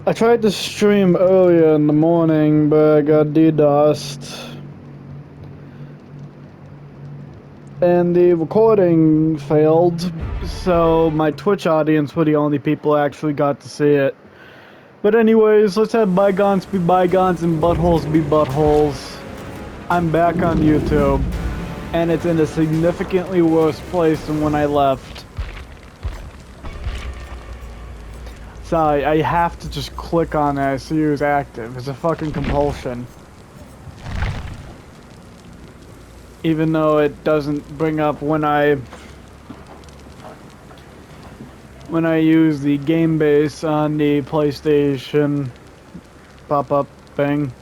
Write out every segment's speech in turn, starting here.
I tried to stream earlier in the morning, but I got DDoSed. And the recording failed, so my Twitch audience were the only people who actually got to see it. But anyways, let's have bygones be bygones and buttholes be buttholes. I'm back on YouTube, and it's in a significantly worse place than when I left. So I have to just click on it as see who's active. It's a fucking compulsion. Even though it doesn't bring up when I use the game base on the PlayStation pop-up thing.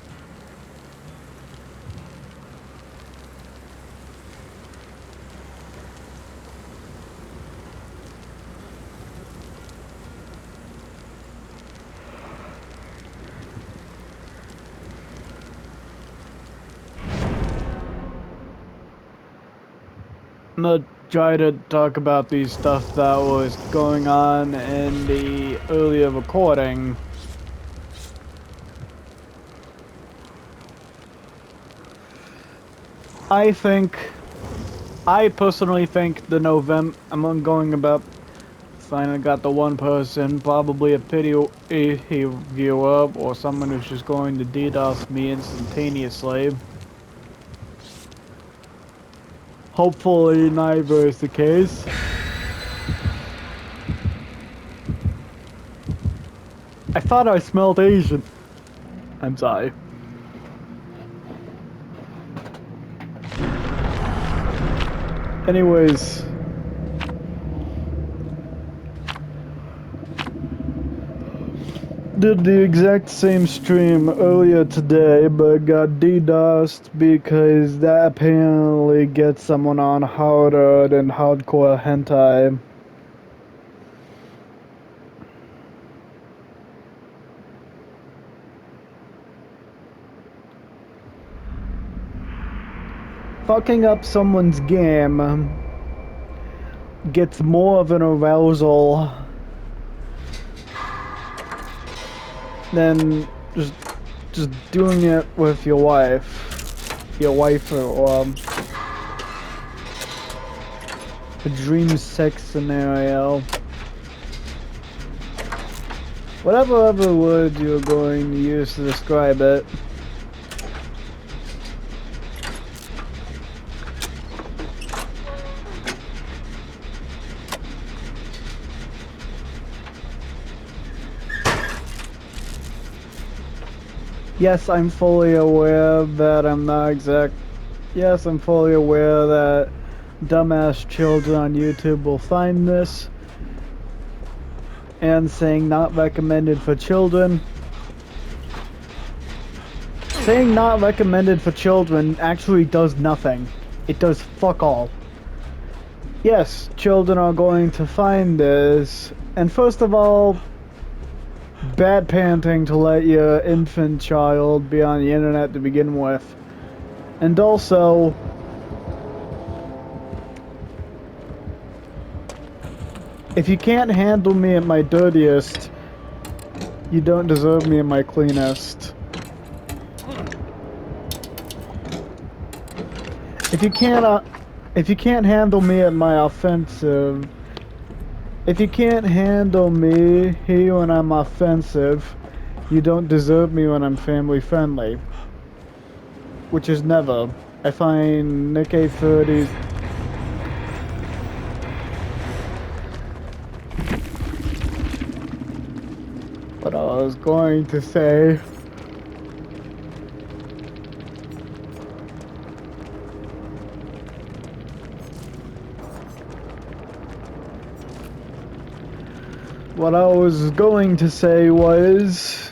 I'm gonna try to talk about the stuff that was going on in the earlier recording. I personally think the November, I'm going about, finally got the one person, probably a viewer, or someone who's just going to DDoS me instantaneously. Hopefully neither is the case. I thought I smelled Asian. I'm sorry. Anyways. Did the exact same stream earlier today, but got DDoSed because that apparently gets someone on harder than hardcore hentai. Fucking up someone's game gets more of an arousal than just doing it with your wife or a dream sex scenario. Whatever other word you're going to use to describe it. Yes, I'm fully aware that Yes, I'm fully aware that dumbass children on YouTube will find this and saying not recommended for children. Saying not recommended for children actually does nothing. It does fuck all. Yes, children are going to find this, and first of all, bad parenting to let your infant child be on the internet to begin with. And also, if you can't handle me at my dirtiest, you don't deserve me at my cleanest. If you can't handle me at my offensive, if you can't handle me here when I'm offensive, you don't deserve me when I'm family friendly. Which is never. I find Nick A30's... What I was going to say... What I was going to say was...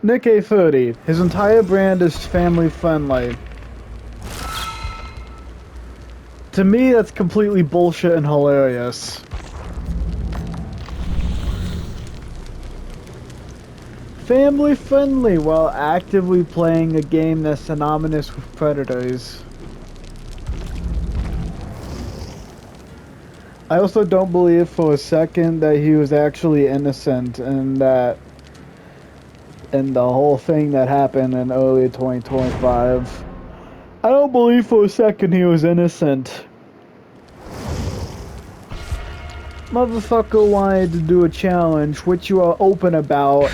Nick A30, his entire brand is family friendly. To me, that's completely bullshit and hilarious. Family friendly while actively playing a game that's synonymous with predators. I also don't believe for a second that he was actually innocent and that and the whole thing that happened in early 2025. I don't believe for a second he was innocent. Motherfucker wanted to do a challenge, which you are open about,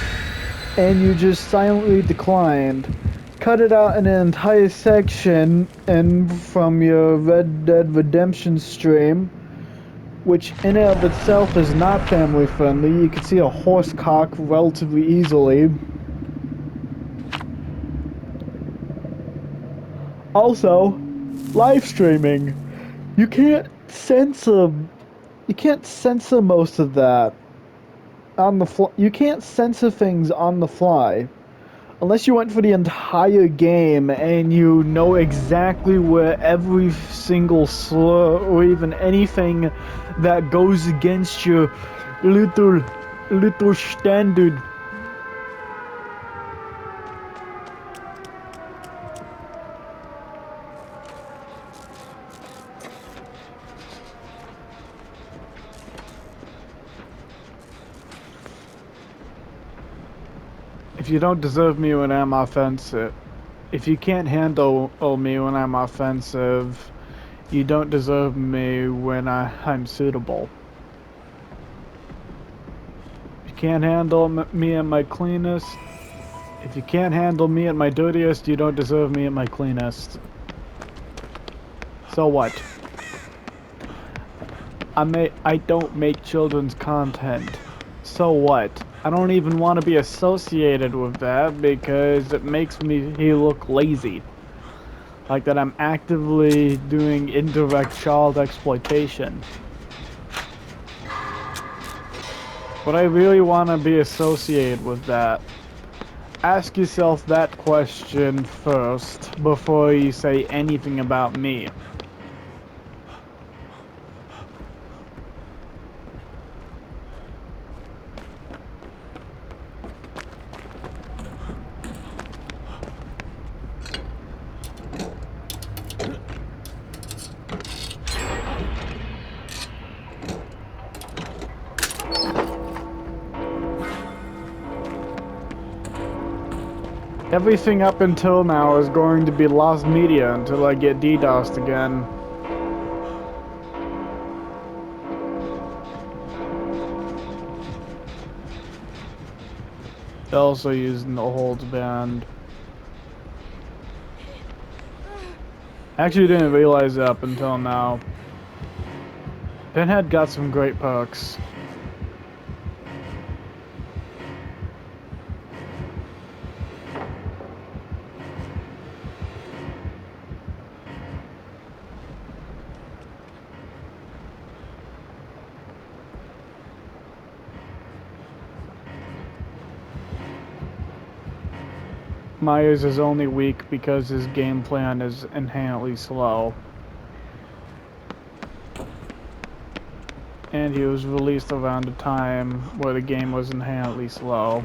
and you just silently declined. Cut it out in an entire section and from your Red Dead Redemption stream, which in and of itself is not family friendly. You can see a horse cock relatively easily. Also, live streaming. You can't censor. You can't censor most of that on the fly. You can't censor things on the fly. Unless you went for the entire game and you know exactly where every single slur or even anything that goes against your little standard. If you don't deserve me when I'm offensive, if you can't handle me when I'm offensive, you don't deserve me when I'm suitable. If you can't handle me at my cleanest, if you can't handle me at my dirtiest, you don't deserve me at my cleanest. So what? I don't make children's content. So what? I don't even want to be associated with that because it makes me look lazy. Like that I'm actively doing indirect child exploitation. But I really want to be associated with that. Ask yourself that question first before you say anything about me. Everything up until now is going to be lost media until I get DDoSed again. Also using the holds band. Actually didn't realize it up until now. Pinhead got some great perks. Myers is only weak because his game plan is inherently slow. And he was released around a time where the game was inherently slow.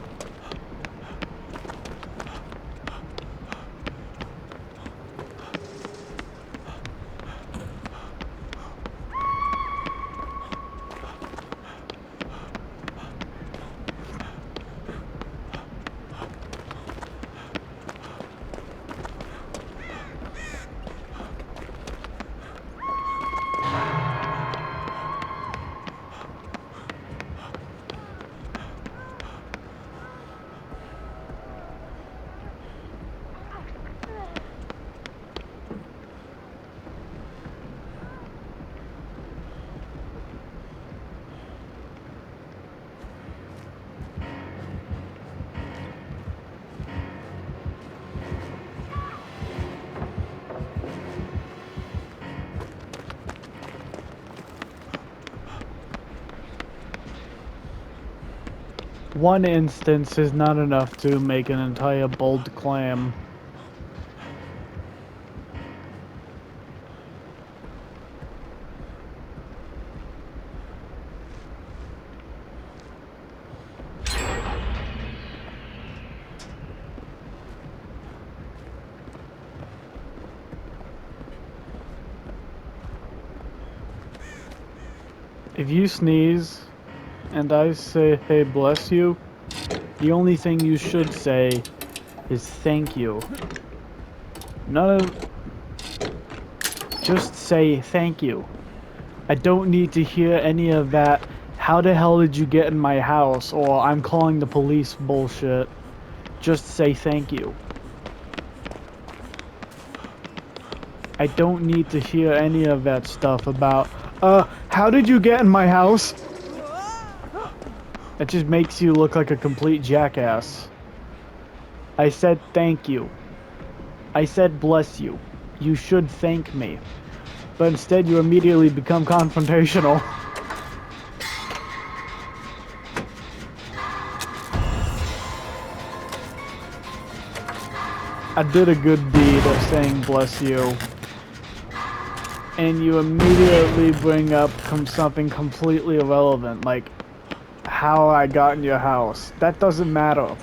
One instance is not enough to make an entire bold claim. if you sneeze and I say, hey, bless you, the only thing you should say is thank you. None of... Just say thank you. I don't need to hear any of that, how the hell did you get in my house, or I'm calling the police bullshit. Just say thank you. I don't need to hear any of that stuff about, how did you get in my house? It just makes you look like a complete jackass. I said thank you. I said bless you. You should thank me. But instead you immediately become confrontational. I did a good deed of saying bless you. And you immediately bring up something completely irrelevant, like how I got in your house. That doesn't matter.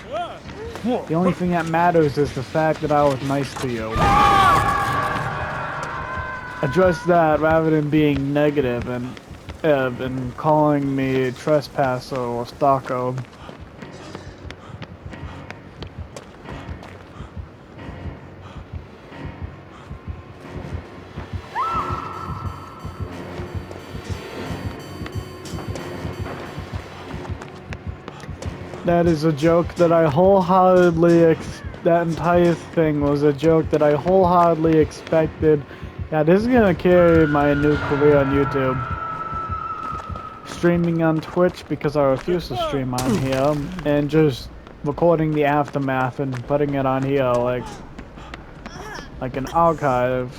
The only thing that matters is the fact that I was nice to you. Address that rather than being negative and calling me a trespasser or stalker. That is a joke that I wholeheartedly that entire thing was a joke that I wholeheartedly expected. Yeah, this is gonna carry my new career on YouTube. Streaming on Twitch because I refuse to stream on here, and just recording the aftermath and putting it on here like an archive.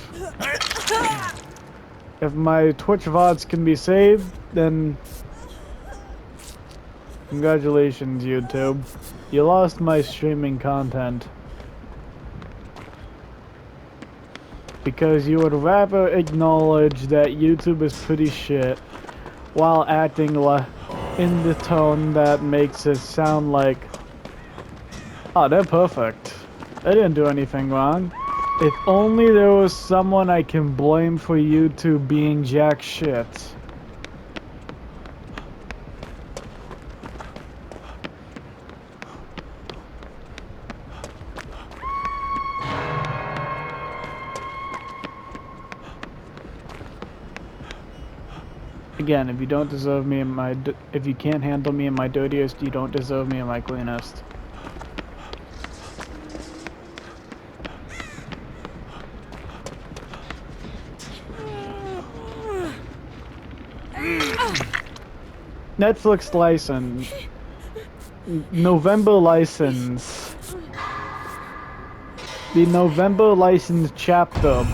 If my Twitch VODs can be saved, then congratulations, YouTube. You lost my streaming content. Because you would rather acknowledge that YouTube is pretty shit while acting in the tone that makes it sound like, oh, they're perfect. They didn't do anything wrong. If only there was someone I can blame for YouTube being jack shit. Again, if you don't deserve me in my, if you can't handle me in my dirtiest, you don't deserve me in my cleanest. Netflix license. November license. The November license chapter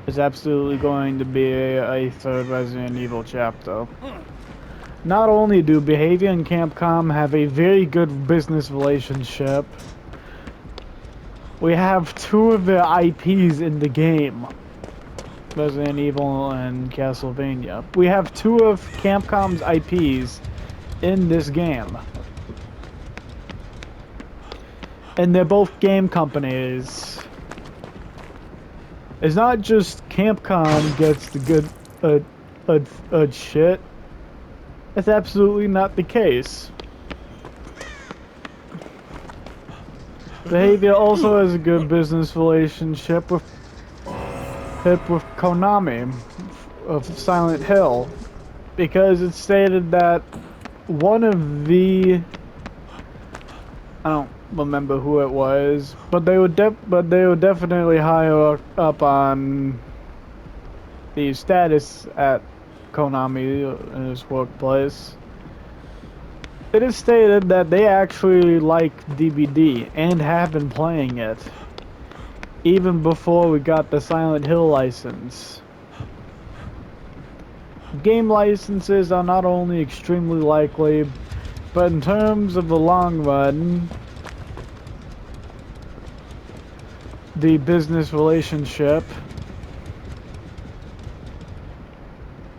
is absolutely going to be a third Resident Evil chapter. Not only do Behavior and Capcom have a very good business relationship, we have two of their IPs in the game. Resident Evil and Castlevania. We have two of Capcom's IPs in this game. And they're both game companies. It's not just Capcom gets the good shit. That's absolutely not the case. Behavior also has a good business relationship with Konami of Silent Hill, because it stated that one of the, I don't remember who it was, but they were definitely higher up on the status at Konami in his workplace. It is stated that they actually like DBD and have been playing it even before we got the Silent Hill license. Game licenses are not only extremely likely, but in terms of the long run, the business relationship,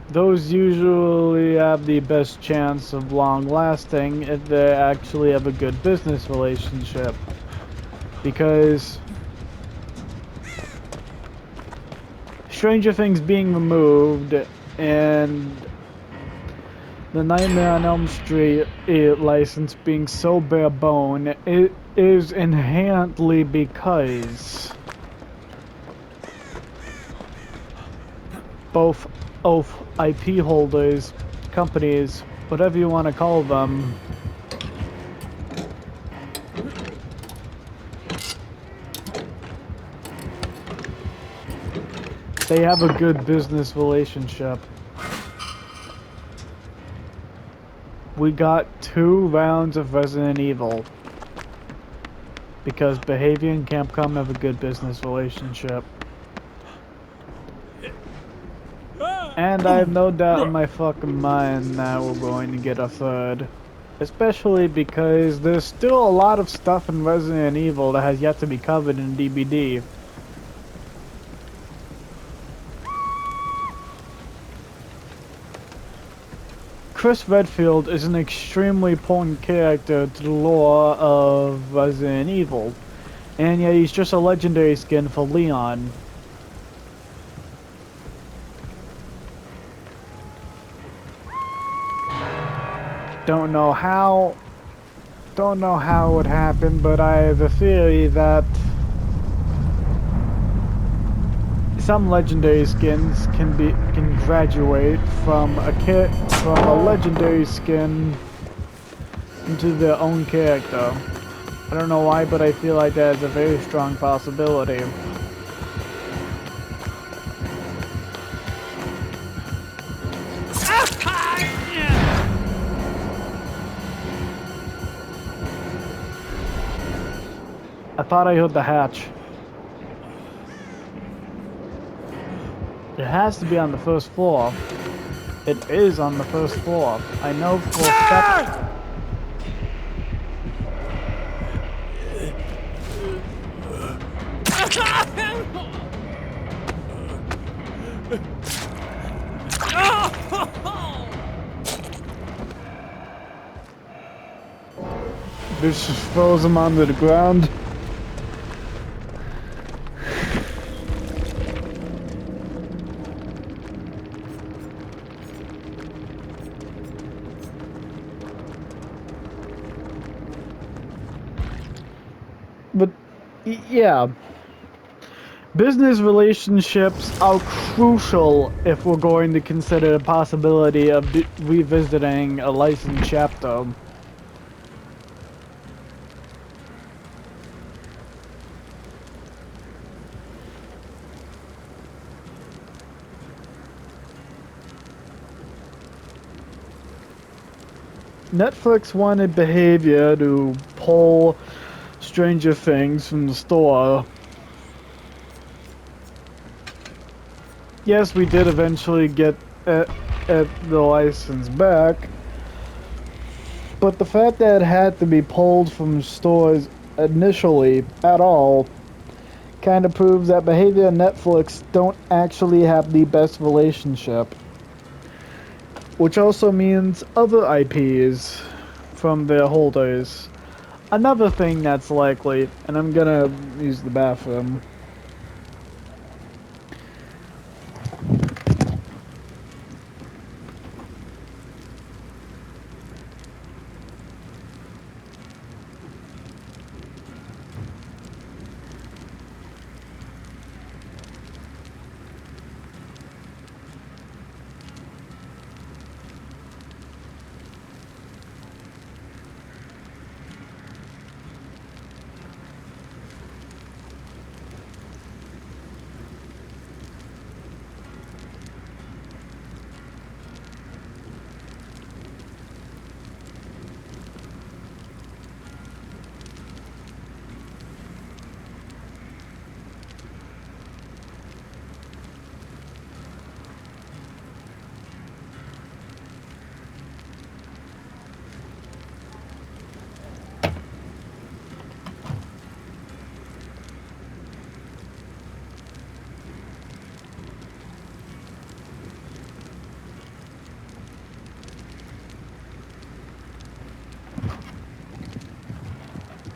those usually have the best chance of long lasting if they actually have a good business relationship. Because Stranger Things being removed and the Nightmare on Elm Street license being so bare bone, it is inherently because both IP holders, companies, whatever you want to call them, they have a good business relationship. We got 2 rounds of Resident Evil because Behavior and Capcom have a good business relationship. And I have no doubt in my fucking mind that we're going to get a 3rd. Especially because there's still a lot of stuff in Resident Evil that has yet to be covered in DVD. Chris Redfield is an extremely important character to the lore of Resident Evil. And yet he's just a legendary skin for Leon. Don't know how it would happen, but I have a theory that some legendary skins can graduate from a legendary skin into their own character. I don't know why, but I feel like that is a very strong possibility. I thought I heard the hatch. It has to be on the 1st floor. It is on the 1st floor. I know for a fact. This just throws him onto the ground. But, yeah. Business relationships are crucial if we're going to consider the possibility of revisiting a licensed chapter. Netflix wanted Behavior to pull Stranger Things from the store. Yes, we did eventually get the license back, but the fact that it had to be pulled from stores initially at all kind of proves that Behavior and Netflix don't actually have the best relationship. Which also means other IPs from their holders. Another thing that's likely, and I'm gonna use the bathroom.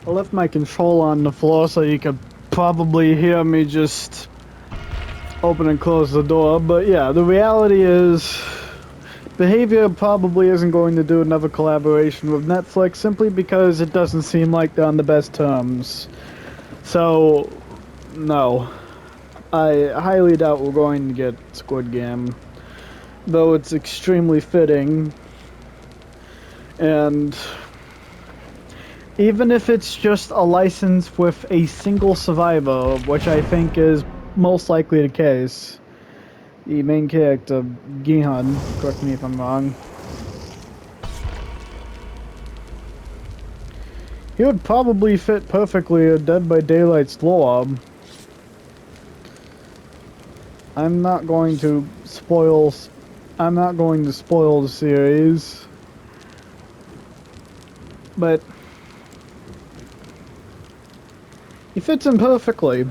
I left my control on the floor so you could probably hear me just open and close the door. But yeah, the reality is, Behavior probably isn't going to do another collaboration with Netflix simply because it doesn't seem like they're on the best terms. So, no. I highly doubt we're going to get Squid Game, though it's extremely fitting. And even if it's just a license with a single survivor, which I think is most likely the case, the main character, Gihan, correct me if I'm wrong, he would probably fit perfectly a Dead by Daylight's lore. I'm not going to spoil the series, but he fits in perfectly.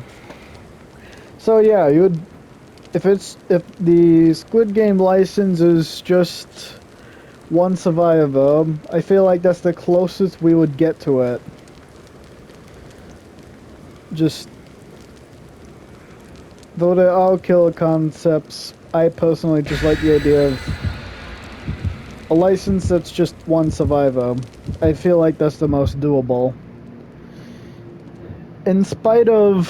So yeah, if the Squid Game license is just one survivor, I feel like that's the closest we would get to it. Just though there are killer concepts, I personally just like the idea of a license that's just one survivor. I feel like that's the most doable. In spite of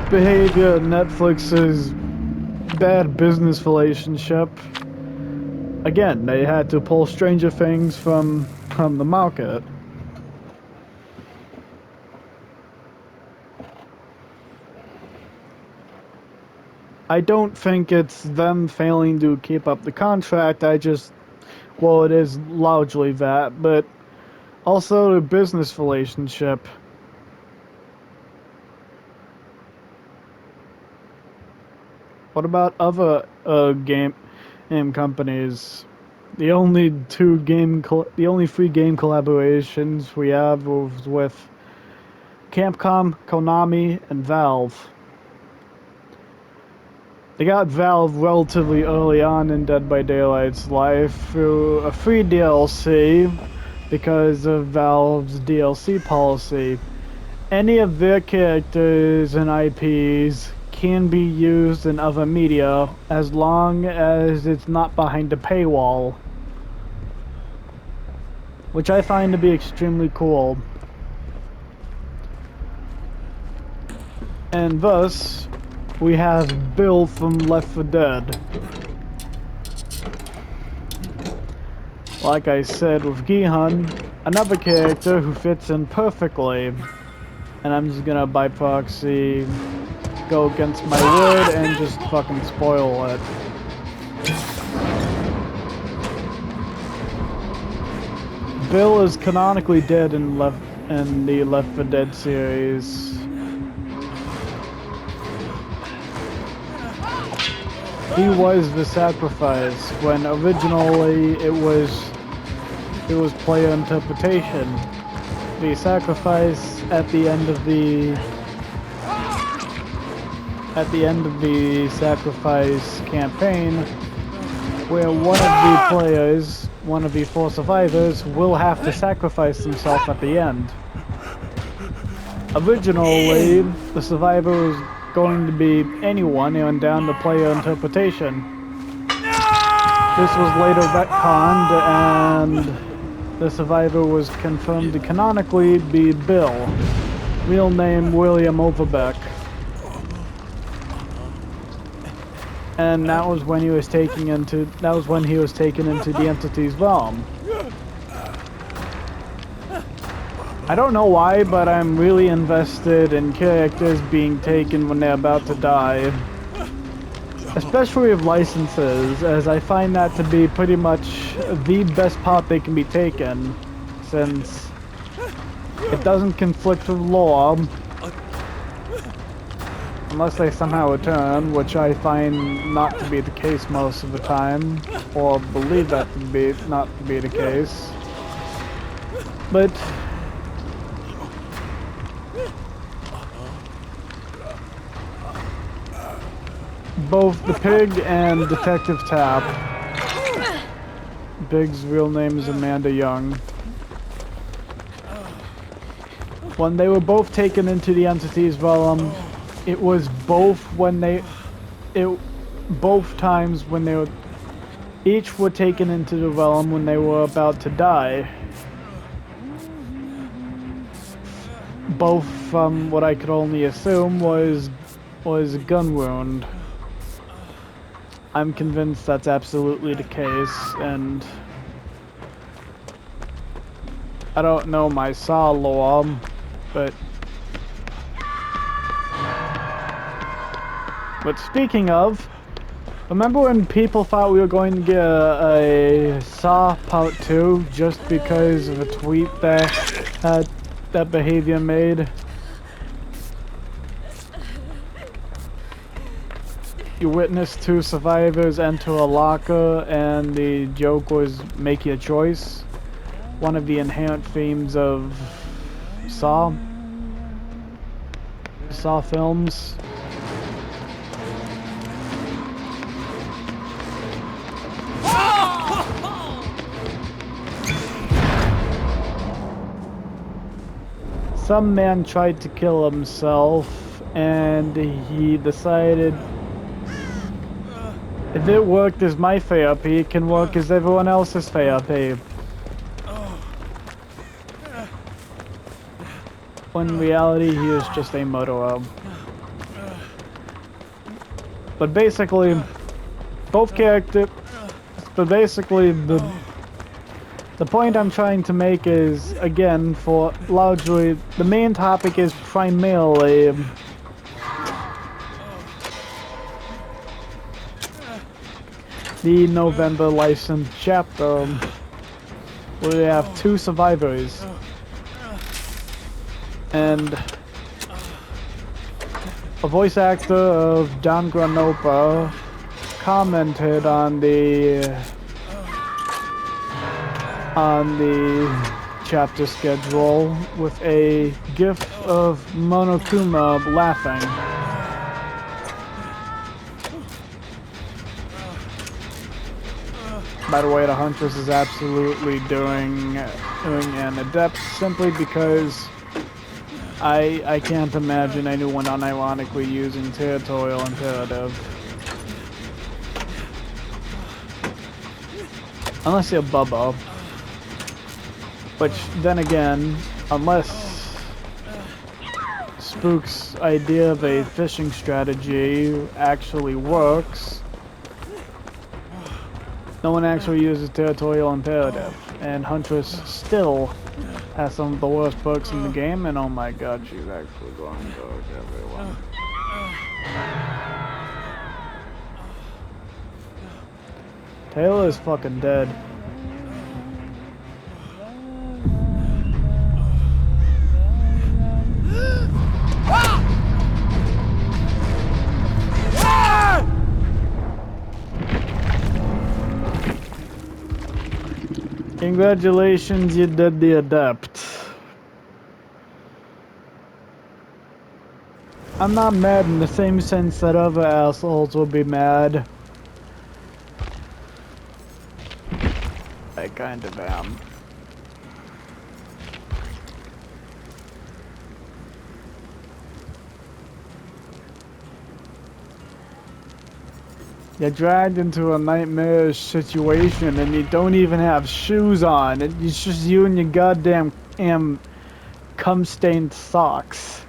Behavior Netflix's bad business relationship, again, they had to pull Stranger Things from the market. I don't think it's them failing to keep up the contract, well, it is largely that, but also the business relationship. What about other game companies? The only free game collaborations we have was with Capcom, Konami, and Valve. They got Valve relatively early on in Dead by Daylight's life through a free DLC because of Valve's DLC policy. Any of their characters and IPs can be used in other media as long as it's not behind a paywall, which I find to be extremely cool. And thus, we have Bill from Left 4 Dead. Like I said with Gihan, another character who fits in perfectly. And I'm just gonna by proxy go against my word and just fucking spoil it. Bill is canonically dead in the Left 4 Dead series. He was the sacrifice when originally it was player interpretation. The sacrifice at the end of the sacrifice campaign, where one of the 4 survivors will have to sacrifice himself at the end. Originally, the survivor was going to be anyone and down to player interpretation. This was later retconned, and the survivor was confirmed to canonically be Bill, real name William Overbeck. And that was when he was taken into the entity's realm. I don't know why, but I'm really invested in characters being taken when they're about to die. Especially with licenses, as I find that to be pretty much the best part they can be taken, since it doesn't conflict with lore, unless they somehow return, which I find not to be the case most of the time, or believe that to be not to be the case. But both the Pig and Detective Tapp. Pig's real name is Amanda Young. When they were both taken into the entity's realm, it was both when they it both times when they were each were taken into the realm when they were about to die. Both from what I could only assume was a gun wound. I'm convinced that's absolutely the case, and I don't know my Saw lore, but speaking of, remember when people thought we were going to get a Saw Part 2 just because of a tweet that that behavior made? You witnessed two survivors enter a locker and the joke was make your choice. One of the inherent themes of Saw films. Some man tried to kill himself and he decided if it worked as my therapy, it can work as everyone else's therapy. When in reality, he is just a murderer. But basically, the point I'm trying to make is, again, for largely, the main topic is primarily the November license chapter, where we have two survivors. And a voice actor of Don Granopa commented on the chapter schedule with a gif of Monokuma laughing. By the way, the Huntress is absolutely doing an adept simply because I can't imagine anyone unironically using territorial imperative. Unless you're Bubba. Which, then again, unless Spook's idea of a fishing strategy actually works, no one actually uses territorial imperative. And Huntress still has some of the worst perks in the game, and oh my god, she's actually going to dodge everyone. Taylor is fucking dead. Congratulations, you did the adept. I'm not mad in the same sense that other assholes will be mad. I kind of am. You're dragged into a nightmarish situation and you don't even have shoes on. It's just you and your goddamn cum-stained socks.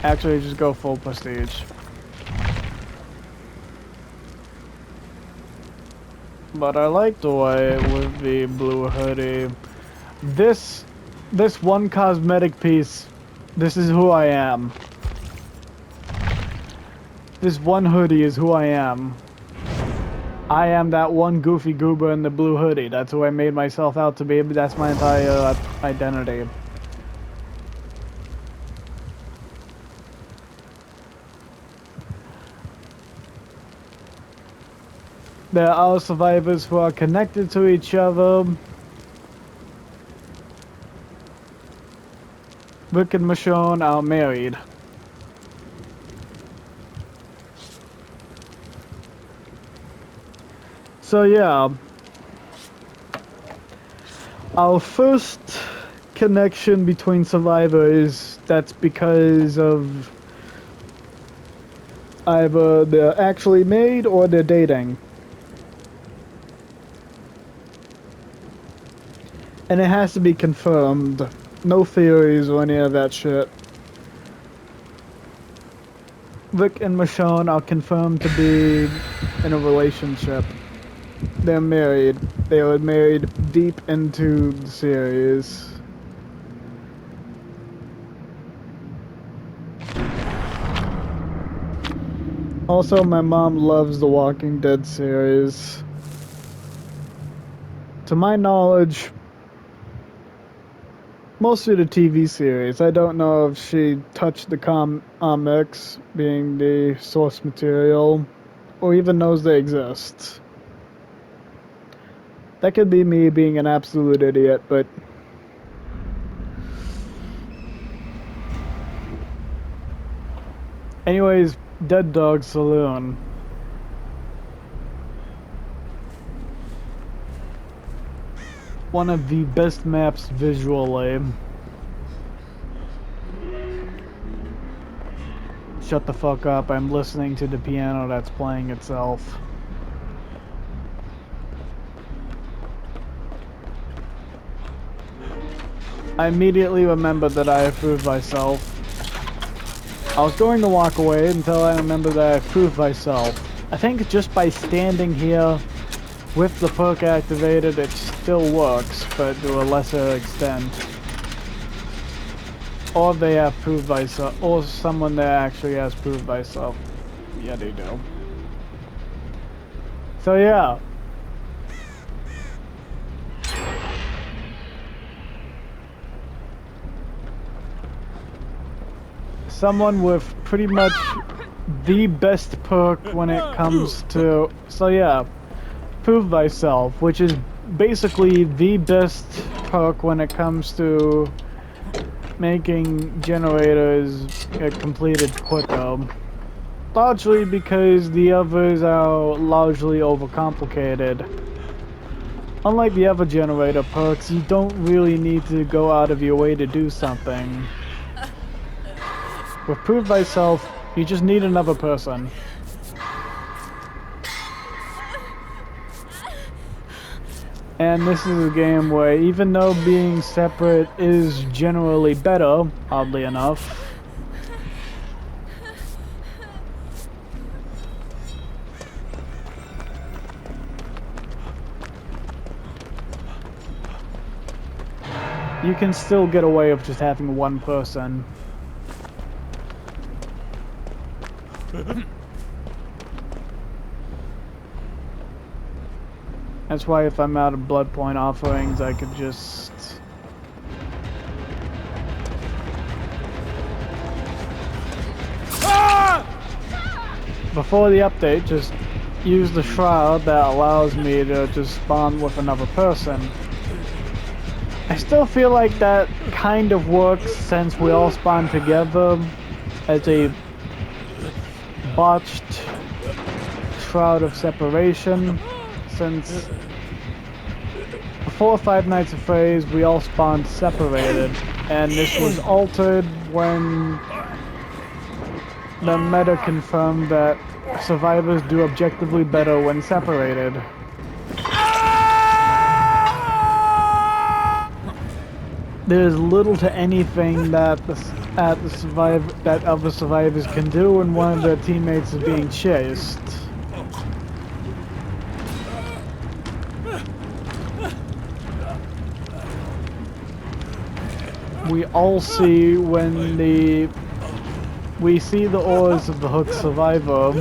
Actually, just go full prestige. But I like the way with the blue hoodie. This one cosmetic piece, this is who I am. This one hoodie is who I am. I am that one goofy goober in the blue hoodie. That's who I made myself out to be. That's my entire identity. There are survivors who are connected to each other. Rick and Michonne are married. So yeah, our first connection between survivors that's because of either they're actually married or they're dating. And it has to be confirmed. No theories or any of that shit. Vic and Michonne are confirmed to be in a relationship. They're married. They were married deep into the series. Also, my mom loves the Walking Dead series. To my knowledge, mostly the TV series. I don't know if she touched the comics, being the source material, or even knows they exist. That could be me being an absolute idiot, but... Anyways, Dead Dog Saloon. One of the best maps visually. Shut the fuck up, I'm listening to the piano that's playing itself. I immediately remembered that I approved myself. I was going to walk away until I remembered that I approved myself. I think just by standing here with the perk activated, it still works, but to a lesser extent. Or they have proved myself, or someone there actually has proved myself. Yeah, they do. So yeah. Someone with pretty much the best perk when it comes to... So yeah, prove thyself, which is basically the best perk when it comes to making generators get completed quicker. Largely because the others are largely overcomplicated. Unlike the other generator perks, you don't really need to go out of your way to do something. With Prove Thyself, you just need another person. And this is a game where even though being separate is generally better, oddly enough, you can still get away with just having one person. That's why if I'm out of blood point offerings, I could just... Before the update, just use the shroud that allows me to just spawn with another person. I still feel like that kind of works since we all spawn together as a botched shroud of separation. Since before Five Nights at Freddy's, we all spawned separated, and this was altered when the meta confirmed that survivors do objectively better when separated. There's little to anything that other survivors can do when one of their teammates is being chased. We all see when we see the auras of the hooked survivor.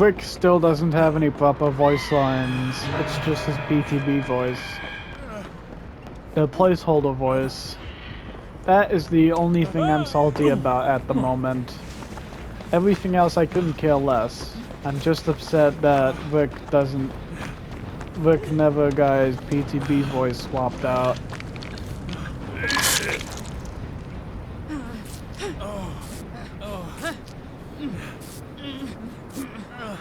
Rick still doesn't have any proper voice lines. It's just his PTB voice. The placeholder voice. That is the only thing I'm salty about at the moment. Everything else I couldn't care less. I'm just upset that Rick never got his PTB voice swapped out.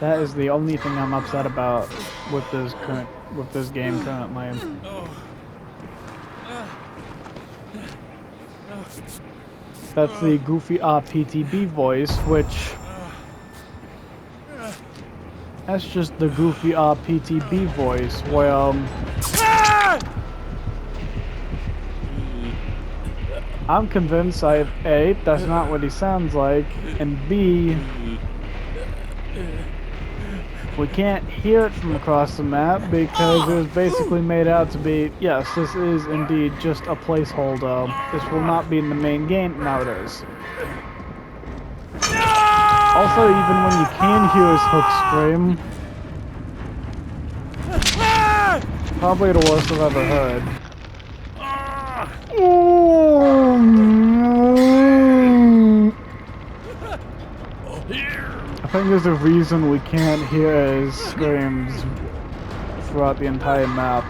That is the only thing I'm upset about with this game currently. That's the goofy PTB voice, which that's just the goofy PTB voice where I'm convinced A, that's not what he sounds like, and B, we can't hear it from across the map because it was basically made out to be, yes, this is indeed just a placeholder. This will not be in the main game. Now it is. Also, even when you can hear his hook scream, probably the worst I've ever heard. I think there's a reason we can't hear his screams throughout the entire map.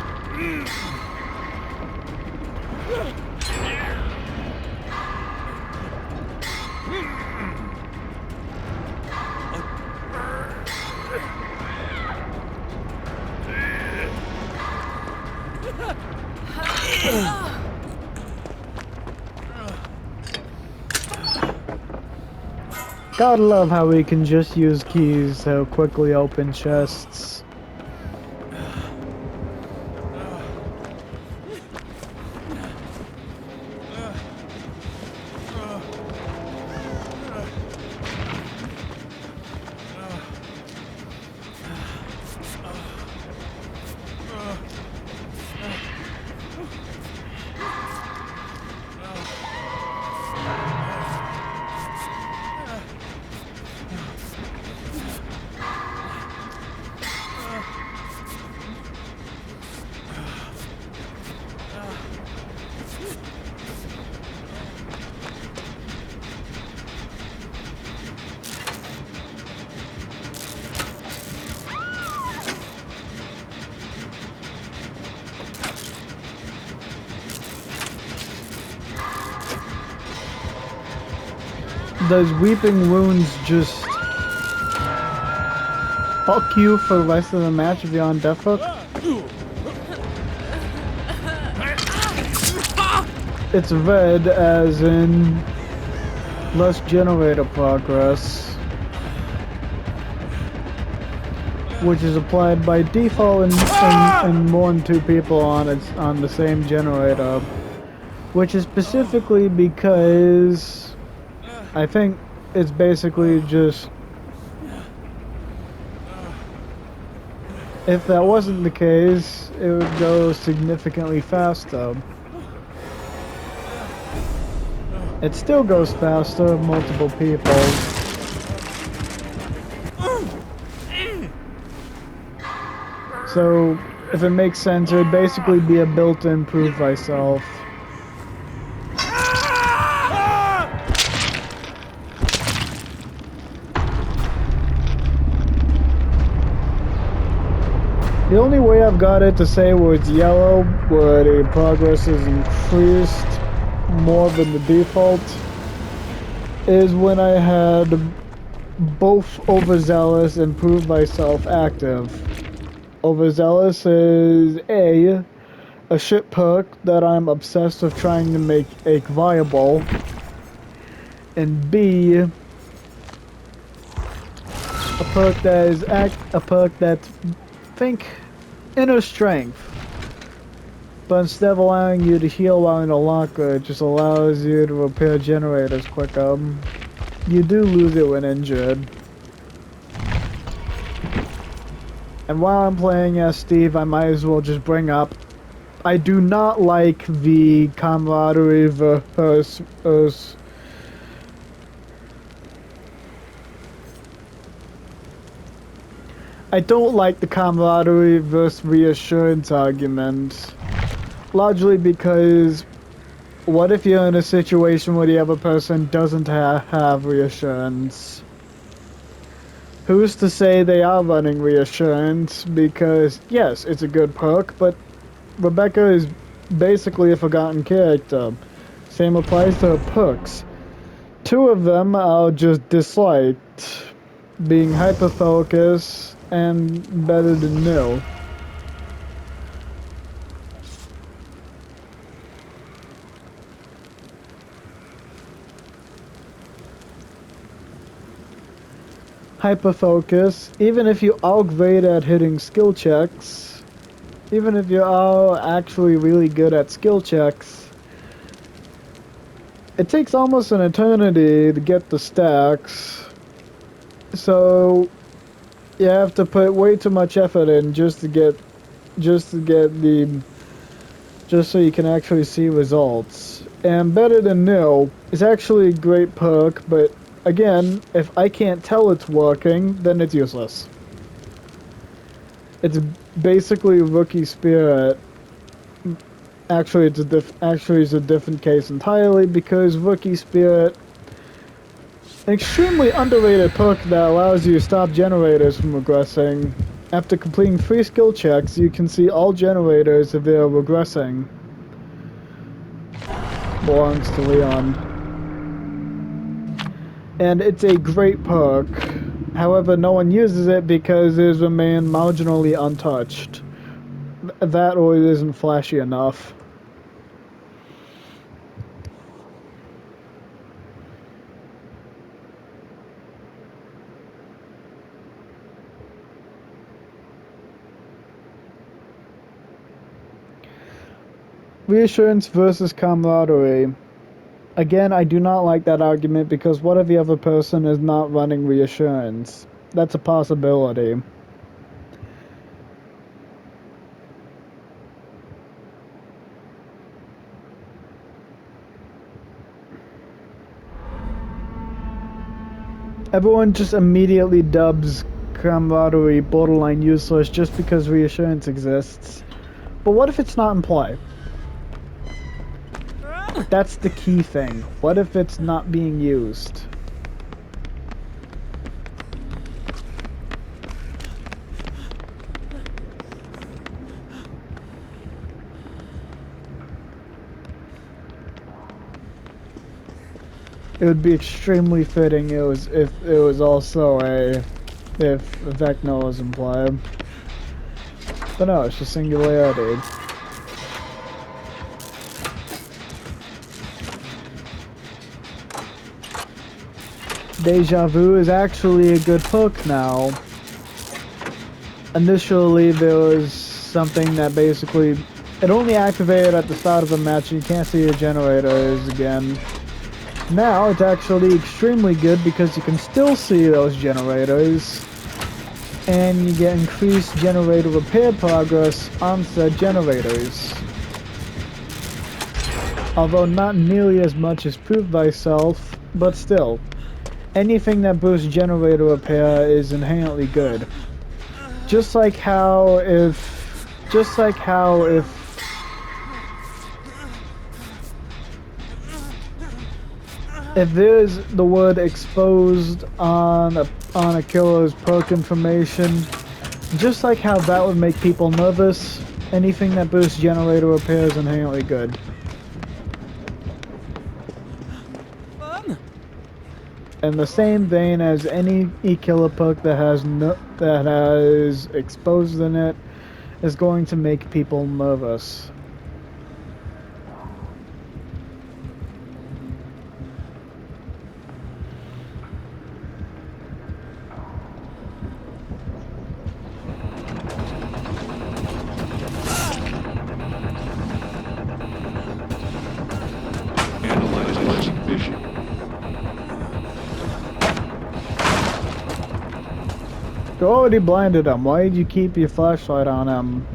Gotta love how we can just use keys to quickly open chests. Does Weeping Wounds just fuck you for the rest of the match if you're on Death Hook? It's red as in less generator progress, which is applied by default and more than 2 people on the same generator, which is specifically because I think it's basically just, if that wasn't the case, it would go significantly faster. It still goes faster, multiple people. So, if it makes sense, it would basically be a built-in prove thyself. The only way I've got it to say where it's yellow, where the progress is increased more than the default, is when I had both Overzealous and Prove Thyself active. Overzealous is a shit perk that I'm obsessed with trying to make viable, and B, a perk that is think inner strength, but instead of allowing you to heal while in a locker, it just allows you to repair generators quicker. You do lose it when injured. And while I'm playing as Steve, I might as well just bring up, I do not like the camaraderie versus I don't like the camaraderie versus reassurance argument. Largely because what if you're in a situation where the other person doesn't have reassurance? Who's to say they are running reassurance? Because, yes, it's a good perk, but Rebecca is basically a forgotten character. Same applies to her perks. Two of them are just disliked, being hyper-focused and better than new. Hyper-focus, even if you are great at hitting skill checks, even if you are actually really good at skill checks, it takes almost an eternity to get the stacks, so you have to put way too much effort in just so you can actually see results. And better than nil is actually a great perk, but again, if I can't tell it's working, then it's useless. It's basically rookie spirit. Actually, it's a different case entirely, because rookie spirit, an extremely underrated perk that allows you to stop generators from regressing. After completing 3 skill checks, you can see all generators if they are regressing. Belongs to Leon. And it's a great perk. However, no one uses it because it has remained marginally untouched. That or it isn't flashy enough. Reassurance versus camaraderie. Again, I do not like that argument because what if the other person is not running reassurance? That's a possibility. Everyone just immediately dubs camaraderie borderline useless just because reassurance exists. But what if it's not in play? That's the key thing. What if it's not being used? It would be extremely fitting if it was also if Vecna was implied. But no, it's just singularity. Deja Vu is actually a good perk now. Initially, there was something that basically it only activated at the start of a match and you can't see your generators again. Now it's actually extremely good because you can still see those generators and you get increased generator repair progress on said generators. Although not nearly as much as Prove Thyself, but still. Anything that boosts generator repair is inherently good. Just like how if there's the word exposed on a killer's perk information, just like how that would make people nervous, anything that boosts generator repair is inherently good. In the same vein as any e-killer perk that has exposed in it is going to make people nervous. Analyzing vision. You already blinded him. Why did you keep your flashlight on him?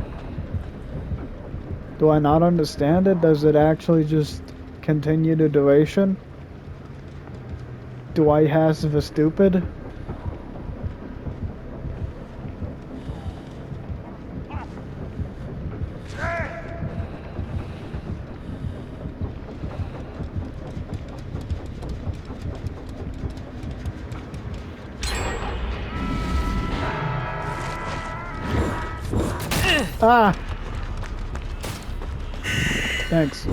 Do I not understand it? Does it actually just continue the duration? Do I have a stupid? Ah! Thanks.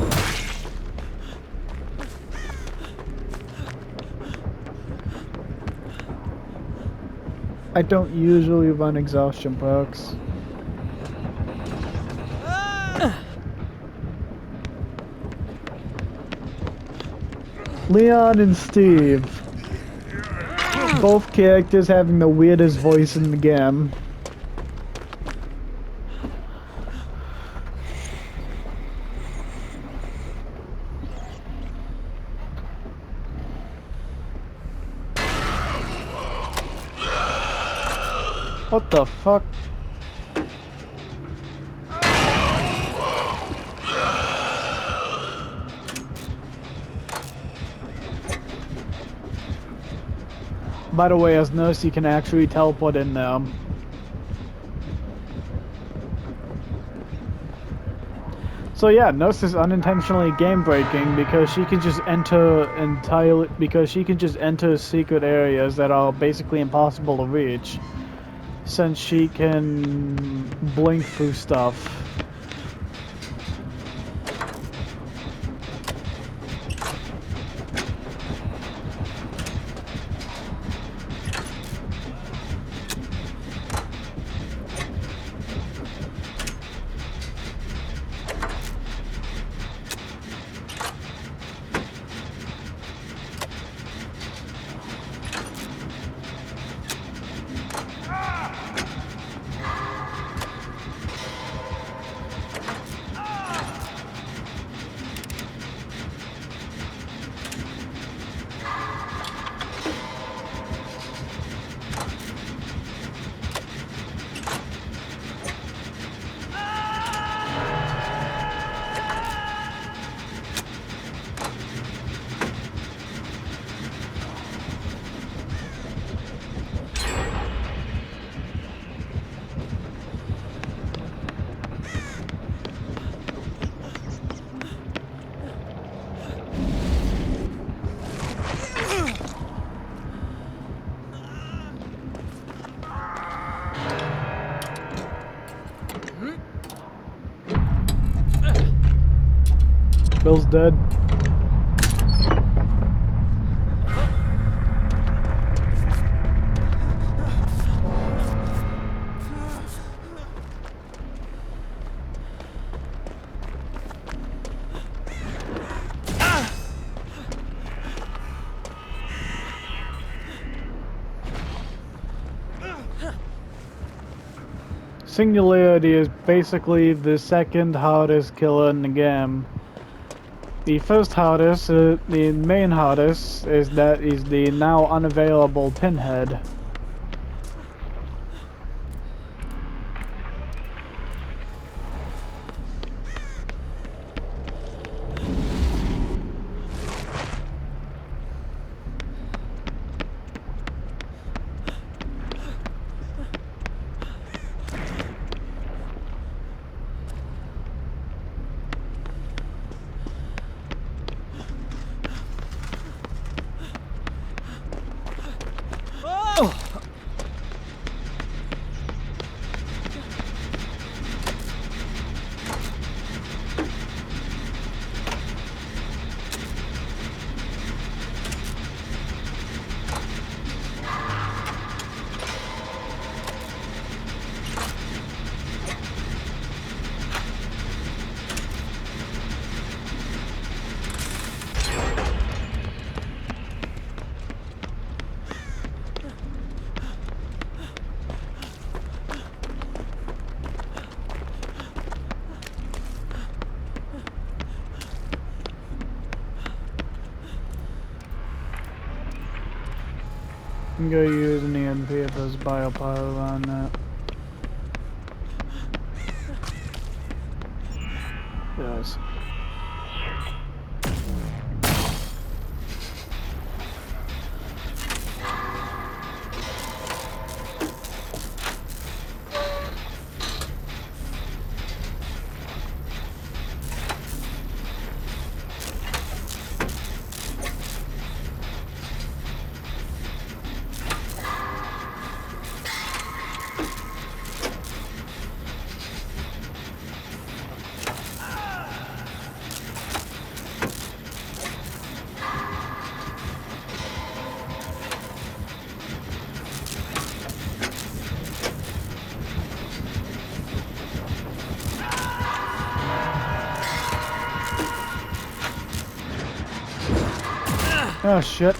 I don't usually run exhaustion perks. Leon and Steve. Both characters having the weirdest voice in the game. What the fuck? By the way, as nurse, you can actually teleport in there. So yeah, nurse is unintentionally game breaking because she can just enter secret areas that are basically impossible to reach, since she can blink through stuff. Bill's dead. Singularity is basically the second hardest killer in the game. The first hardest, the main hardest, is the now unavailable Pinhead. I'm gonna use an EMP if there's biopile around that. Yes. Oh shit.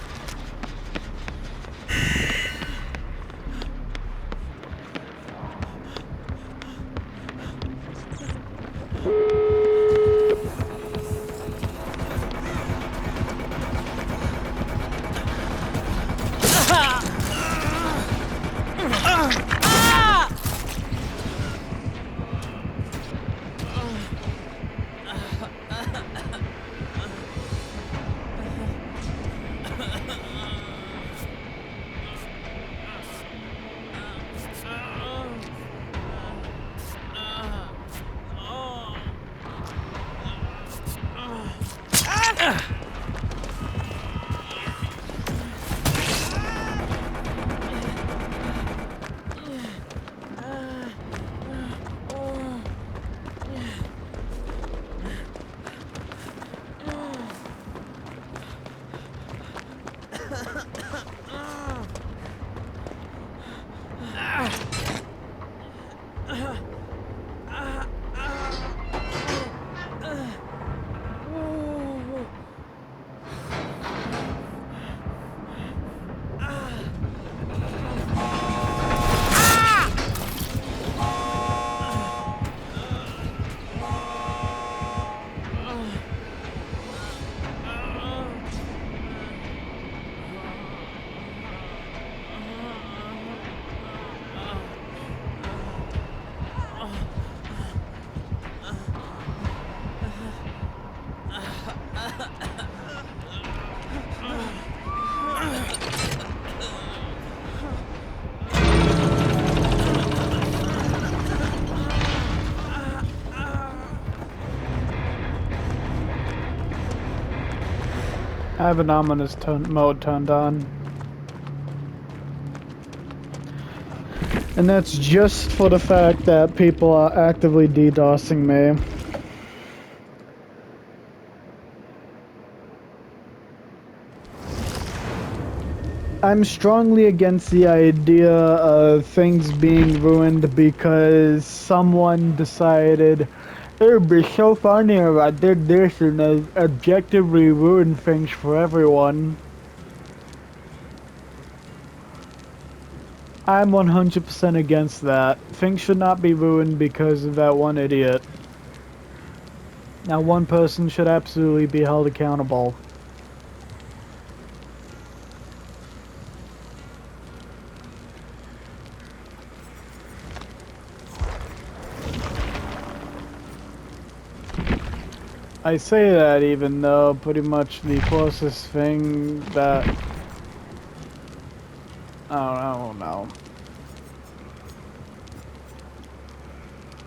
I have an ominous mode turned on. And that's just for the fact that people are actively DDoSing me. I'm strongly against the idea of things being ruined because someone decided it would be so funny if I did this and objectively ruin things for everyone. I'm 100% against that. Things should not be ruined because of that one idiot. Now, one person should absolutely be held accountable. I say that even though pretty much the closest thing that... I don't know.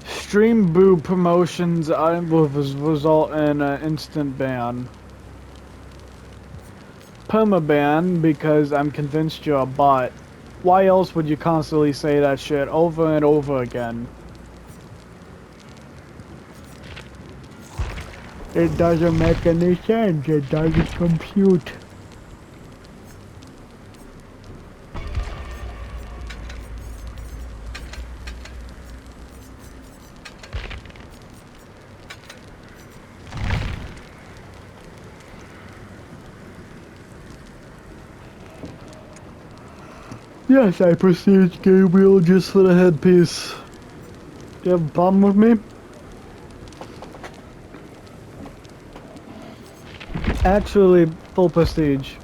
Stream boo promotions will result in an instant ban. Permaban because I'm convinced you're a bot. Why else would you constantly say that shit over and over again? It doesn't make any sense. It doesn't compute. Yes, I proceed, Gabriel, just for the headpiece. Do you have a problem with me? Actually, full prestige.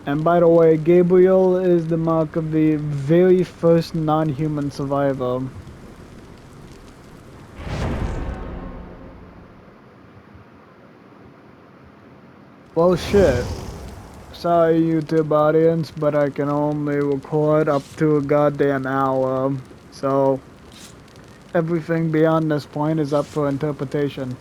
And by the way, Gabriel is the mark of the very first non-human survivor. Well, shit. Sorry, YouTube audience, but I can only record up to a goddamn hour. So, everything beyond this point is up for interpretation.